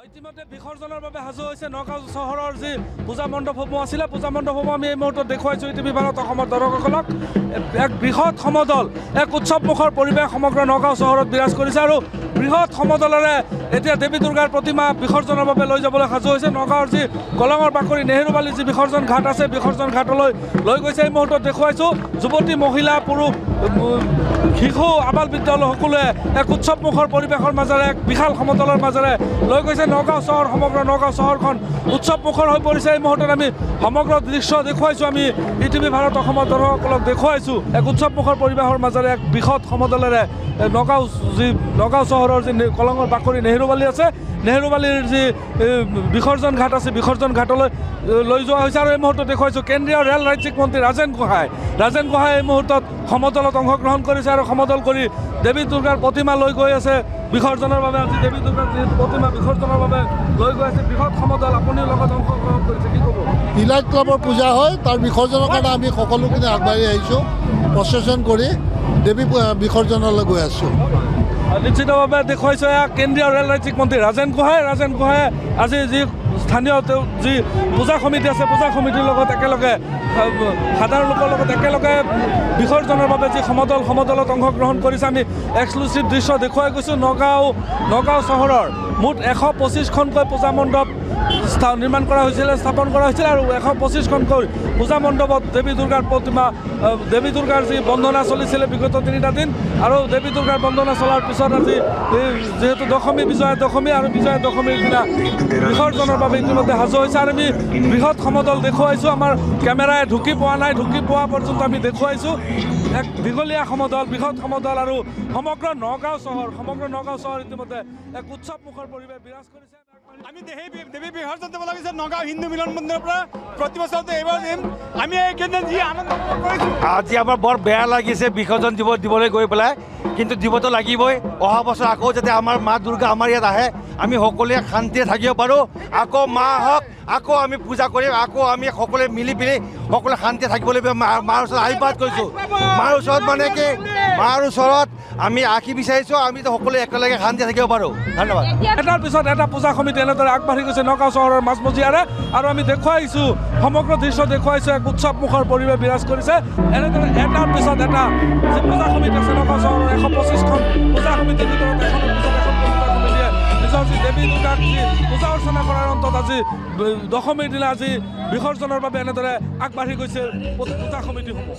ইতিমধ্যে বিসৰ্জনৰ বাবে সাজু হৈছে নগাঁও চহৰৰ যি পূজা মণ্ডপসমূহ আছিলে পূজা মণ্ডপসমূহ আমি এই মুহূৰ্তত দেখুৱাইছোঁ ইটিভি ভাৰত অসমৰ দৰ্শকসকলক এক বৃহৎ সমদল এক উৎসৱমুখৰ পৰিৱেশ সমগ্ৰ নগাঁও চহৰত বিৰাজ কৰিছে আৰু বৃহৎ সমদলেৰে এতিয়া দেৱী দুৰ্গাৰ প্ৰতিমা বিসৰ্জনৰ বাবে লৈ যাবলৈ সাজু হৈছে নগাঁৱৰ যি কলঙৰ বাকৰি নেহেৰুবালি যি বিসৰ্জন ঘাট আছে বিসৰ্জন ঘাটলৈ লৈ গৈছে এই মুহূৰ্তত দেখুৱাইছোঁ যুৱতী মহিলা পুৰুষ শিশু আবাল বৃদ্ধ সকলোৱে এক উৎসৱমুখৰ পৰিৱেশৰ মাজেৰে এক বিশাল সমদলৰ মাজেৰে লৈ গৈছে নগাঁও চহৰ সমগ্ৰ নগাঁও চহৰখন উৎসৱমুখৰ হৈ পৰিছে এই মুহূৰ্তত আমি সমগ্ৰ দৃশ্য দেখুৱাইছোঁ আমি ইটিভি ভাৰত অসমৰ দৰ্শকসকলক দেখুৱাইছোঁ এক উৎসৱমুখৰ পৰিৱেশৰ মাজেৰে এক বৃহৎ সমদলেৰে নগাঁও চহৰৰ যি কলঙৰ বাকৰি নেহেৰুবালি আছে নেহেৰুবালিৰ যি বিসৰ্জন ঘাট আছে বিসৰ্জন ঘাটলৈ লৈ যোৱা হৈছে আৰু এই মুহূৰ্তত দেখুৱাইছোঁ কেন্দ্ৰীয় ৰেল ৰাজ্যিক মন্ত্ৰী ৰাজেন গোহাঁই এই মুহূৰ্তত সমদলত অংশগ্ৰহণ কৰিছে আৰু সমদল কৰি দেৱী দুৰ্গাৰ প্ৰতিমা লৈ গৈ আছে বিসৰ্জনৰ বাবে আজি দেৱী দুৰ্গাৰ যি প্ৰতিমা বিসৰ্জনৰ বাবে লৈ গৈ আছে বৃহৎ সমদল আপুনিও লগত অংশগ্ৰহণ কৰিছে কি ক'ব ইলাইট ক্লাবৰ পূজা হয় তাৰ বিসৰ্জনৰ কাৰণে আমি সকলোখিনি আগবাঢ়ি আহিছোঁ প্ৰচেছন কৰি দেৱী বিসৰ্জনলৈ গৈ আছোঁ নিশ্চিতভাৱে দেখুৱাইছে কেন্দ্ৰীয় ৰেল ৰাজ্যিক মন্ত্ৰী ৰাজেন গোহাঁই আজি যি স্থানীয় যি পূজা সমিতি আছে পূজা সমিতিৰ লগত একেলগে সাধাৰণ লোকৰ লগত একেলগে বিসৰ্জনৰ বাবে যি সমদলত অংশগ্ৰহণ কৰিছে আমি এক্সক্লুচিভ দৃশ্য দেখুৱাই গৈছোঁ নগাঁও চহৰৰ মুঠ 125খনকৈ পূজা মণ্ডপ নিৰ্মাণ কৰা হৈছিলে স্থাপন কৰা হৈছিল আৰু 125খনকৈ পূজা মণ্ডপত দেৱী দুৰ্গাৰ প্ৰতিমা দেৱী দুৰ্গাৰ যি বন্দনা চলিছিলে বিগত 3টা দিন আৰু দেৱী দুৰ্গাৰ বন্দনা চলাৰ পিছত আজি যিহেতু বিজয়া দশমী আৰু বিজয়া দশমীৰ দিনা বিসৰ্জনৰ বাবে ইতিমধ্যে সাজু হৈছে আৰু আমি বৃহৎ সমদল দেখুৱাইছোঁ আমাৰ কেমেৰাই ঢুকি পোৱা নাই ঢুকি পোৱা পৰ্যন্ত আমি দেখুৱাইছোঁ এক দীঘলীয়া সমদল বৃহৎ সমদল আৰু সমগ্ৰ নগাঁও চহৰ ইতিমধ্যে এক উৎসৱমুখৰ পৰিৱেশ বিৰাজ কৰিছে আমি দেৱী বিসৰ্জন দিব লাগিছে নগাঁও হিন্দু মিলন মন্দিৰৰ পৰা প্ৰতি বছৰতে এইবাৰ দিম আমি এইকেইদিন যি আনন্দ কৰিছোঁ আজি আমাৰ বৰ বেয়া লাগিছে বিসৰ্জন দিবলৈ গৈ পেলাই কিন্তু দিবতো লাগিবই অহা বছৰ আকৌ যাতে আমাৰ মা দুৰ্গা আমাৰ ইয়াত আহে আমি সকলোৱে শান্তিৰে থাকিব পাৰোঁ আকৌ মা আহক আকৌ আমি পূজা কৰিম আকৌ আমি সকলোৱে মিলি পিনি সকলোৱে শান্তিৰে থাকিব লাগিব মাৰ ওচৰত আশীৰ্বাদ কৰিছোঁ মাৰ ওচৰত মানে কি মাৰ ওচৰত আমি আশী বিচাৰিছোঁ আমি সকলোৱে একেলগে শান্তিৰে থাকিব পাৰোঁ ধন্যবাদ এটাৰ পিছত এটা পূজা সমিতি এনেদৰে আগবাঢ়ি গৈছে নগাঁও চহৰৰ মাজমজিয়াৰে আৰু আমি দেখুৱাইছোঁ সমগ্ৰ দৃশ্য দেখুৱাইছোঁ এক উৎসৱমুখৰ পৰিৱেশ বিৰাজ কৰিছে এনেদৰে এটাৰ পিছত এটা যি পূজা সমিতি আছে নগাঁও চহৰৰ 125খন পূজা সমিতিৰ ভিতৰত এখনৰ পিছত এখন পূজা সমিতিয়ে নিজৰ যি দেৱী দুৰ্গাক যি পূজা অৰ্চনা কৰাৰ অন্তত আজি দশমীৰ দিনা আজি বিসৰ্জনৰ বাবে এনেদৰে আগবাঢ়ি গৈছে পূজা সমিতিসমূহ